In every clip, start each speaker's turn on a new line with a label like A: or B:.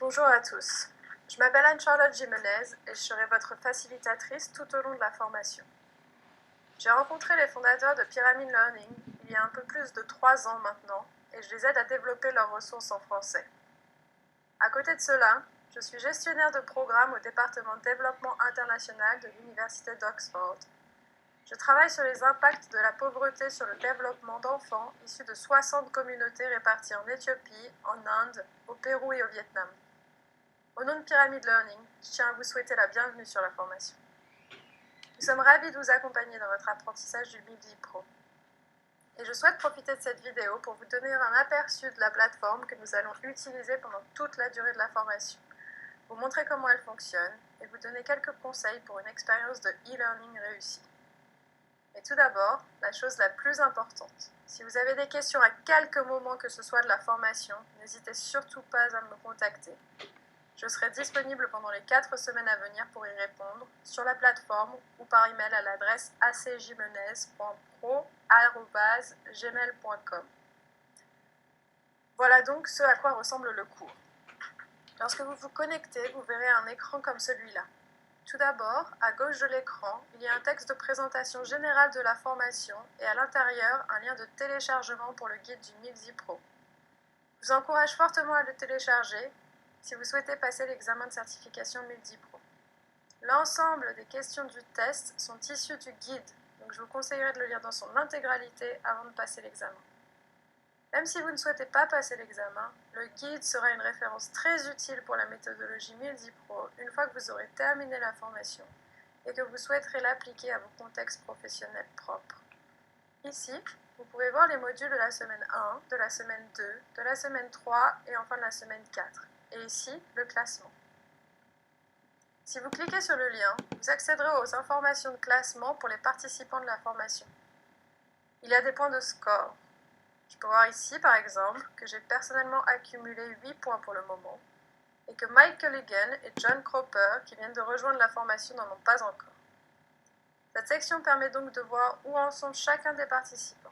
A: Bonjour à tous, je m'appelle Anne-Charlotte Jimenez et je serai votre facilitatrice tout au long de la formation. J'ai rencontré les fondateurs de Pyramid Learning il y a un peu plus de 3 ans maintenant et je les aide à développer leurs ressources en français. À côté de cela, je suis gestionnaire de programme au département développement international de l'Université d'Oxford. Je travaille sur les impacts de la pauvreté sur le développement d'enfants issus de 60 communautés réparties en Éthiopie, en Inde, au Pérou et au Vietnam. Au nom de Pyramid Learning, je tiens à vous souhaiter la bienvenue sur la formation. Nous sommes ravis de vous accompagner dans votre apprentissage du MIDI Pro. Et je souhaite profiter de cette vidéo pour vous donner un aperçu de la plateforme que nous allons utiliser pendant toute la durée de la formation, vous montrer comment elle fonctionne et vous donner quelques conseils pour une expérience de e-learning réussie. Mais tout d'abord, la chose la plus importante, si vous avez des questions à quelque moment que ce soit de la formation, n'hésitez surtout pas à me contacter. Je serai disponible pendant les 4 semaines à venir pour y répondre sur la plateforme ou par email à l'adresse acjimenez.pro@gmail.com. Voilà donc ce à quoi ressemble le cours. Lorsque vous vous connectez, vous verrez un écran comme celui-là. Tout d'abord, à gauche de l'écran, il y a un texte de présentation générale de la formation et à l'intérieur, un lien de téléchargement pour le guide du MIDI Pro. Je vous encourage fortement à le télécharger si vous souhaitez passer l'examen de certification MIDI Pro. L'ensemble des questions du test sont issues du guide, donc je vous conseillerais de le lire dans son intégralité avant de passer l'examen. Même si vous ne souhaitez pas passer l'examen, le guide sera une référence très utile pour la méthodologie MIDI Pro une fois que vous aurez terminé la formation et que vous souhaiterez l'appliquer à vos contextes professionnels propres. Ici, vous pouvez voir les modules de la semaine 1, de la semaine 2, de la semaine 3 et enfin de la semaine 4. Et ici, le classement. Si vous cliquez sur le lien, vous accéderez aux informations de classement pour les participants de la formation. Il y a des points de score. Je peux voir ici, par exemple, que j'ai personnellement accumulé 8 points pour le moment et que Mike Culligan et John Cropper, qui viennent de rejoindre la formation, n'en ont pas encore. Cette section permet donc de voir où en sont chacun des participants.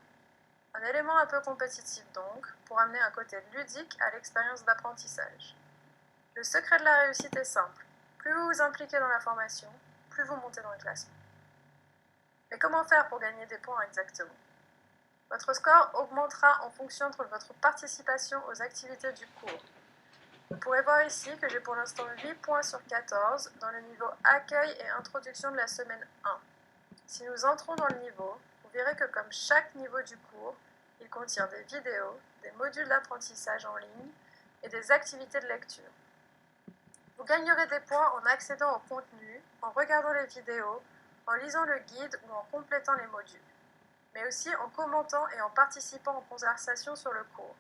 A: Un élément un peu compétitif donc, pour amener un côté ludique à l'expérience d'apprentissage. Le secret de la réussite est simple. Plus vous vous impliquez dans la formation, plus vous montez dans le classement. Mais comment faire pour gagner des points exactement? Votre score augmentera en fonction de votre participation aux activités du cours. Vous pourrez voir ici que j'ai pour l'instant 8 points sur 14 dans le niveau accueil et introduction de la semaine 1. Si nous entrons dans le niveau, vous verrez que comme chaque niveau du cours, il contient des vidéos, des modules d'apprentissage en ligne et des activités de lecture. Vous gagnerez des points en accédant au contenu, en regardant les vidéos, en lisant le guide ou en complétant les modules, mais aussi en commentant et en participant aux conversations sur le cours.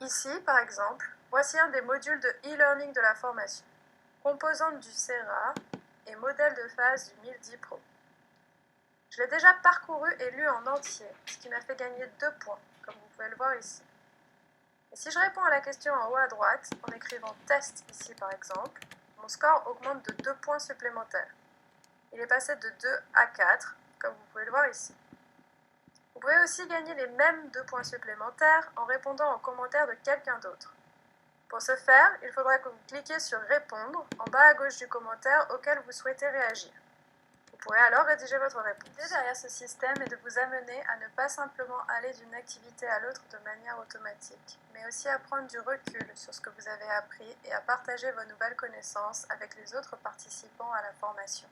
A: Ici, par exemple, voici un des modules de e-learning de la formation, composante du CERA et modèle de phase du MIDI Pro. Je l'ai déjà parcouru et lu en entier, ce qui m'a fait gagner 2 points, comme vous pouvez le voir ici. Et si je réponds à la question en haut à droite, en écrivant « test » ici par exemple, mon score augmente de 2 points supplémentaires. Il est passé de 2 à 4, comme vous pouvez le voir ici. Vous pouvez aussi gagner les mêmes 2 points supplémentaires en répondant aux commentaires de quelqu'un d'autre. Pour ce faire, il faudra que vous cliquiez sur « Répondre » en bas à gauche du commentaire auquel vous souhaitez réagir. Vous pourrez alors rédiger votre réponse. L'idée derrière ce système est de vous amener à ne pas simplement aller d'une activité à l'autre de manière automatique, mais aussi à prendre du recul sur ce que vous avez appris et à partager vos nouvelles connaissances avec les autres participants à la formation.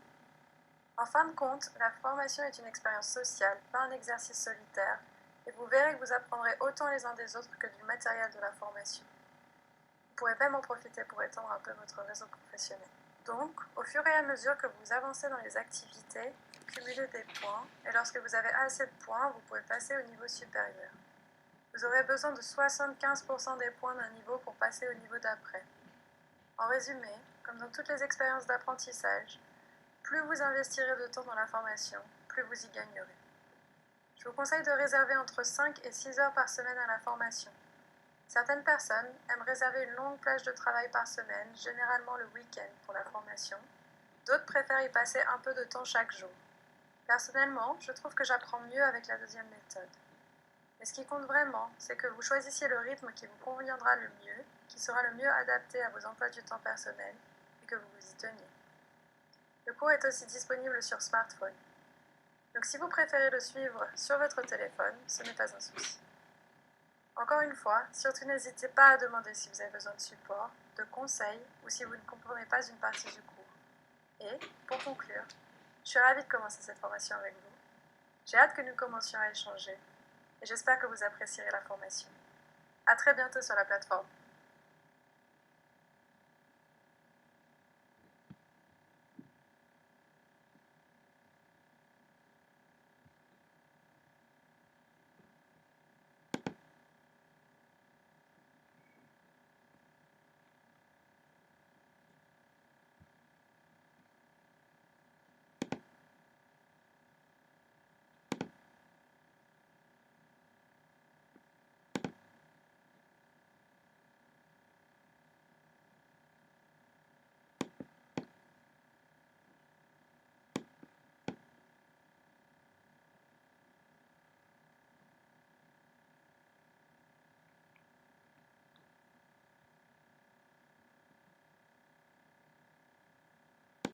A: En fin de compte, la formation est une expérience sociale, pas un exercice solitaire, et vous verrez que vous apprendrez autant les uns des autres que du matériel de la formation. Vous pourrez même en profiter pour étendre un peu votre réseau professionnel. Donc, au fur et à mesure que vous avancez dans les activités, vous cumulez des points, et lorsque vous avez assez de points, vous pouvez passer au niveau supérieur. Vous aurez besoin de 75% des points d'un niveau pour passer au niveau d'après. En résumé, comme dans toutes les expériences d'apprentissage, plus vous investirez de temps dans la formation, plus vous y gagnerez. Je vous conseille de réserver entre 5 et 6 heures par semaine à la formation. Certaines personnes aiment réserver une longue plage de travail par semaine, généralement le week-end pour la formation. D'autres préfèrent y passer un peu de temps chaque jour. Personnellement, je trouve que j'apprends mieux avec la deuxième méthode. Mais ce qui compte vraiment, c'est que vous choisissiez le rythme qui vous conviendra le mieux, qui sera le mieux adapté à vos emplois du temps personnels et que vous vous y teniez. Le cours est aussi disponible sur smartphone. Donc si vous préférez le suivre sur votre téléphone, ce n'est pas un souci. Encore une fois, surtout n'hésitez pas à demander si vous avez besoin de support, de conseils ou si vous ne comprenez pas une partie du cours. Et, pour conclure, je suis ravie de commencer cette formation avec vous. J'ai hâte que nous commencions à échanger et j'espère que vous apprécierez la formation. À très bientôt sur la plateforme.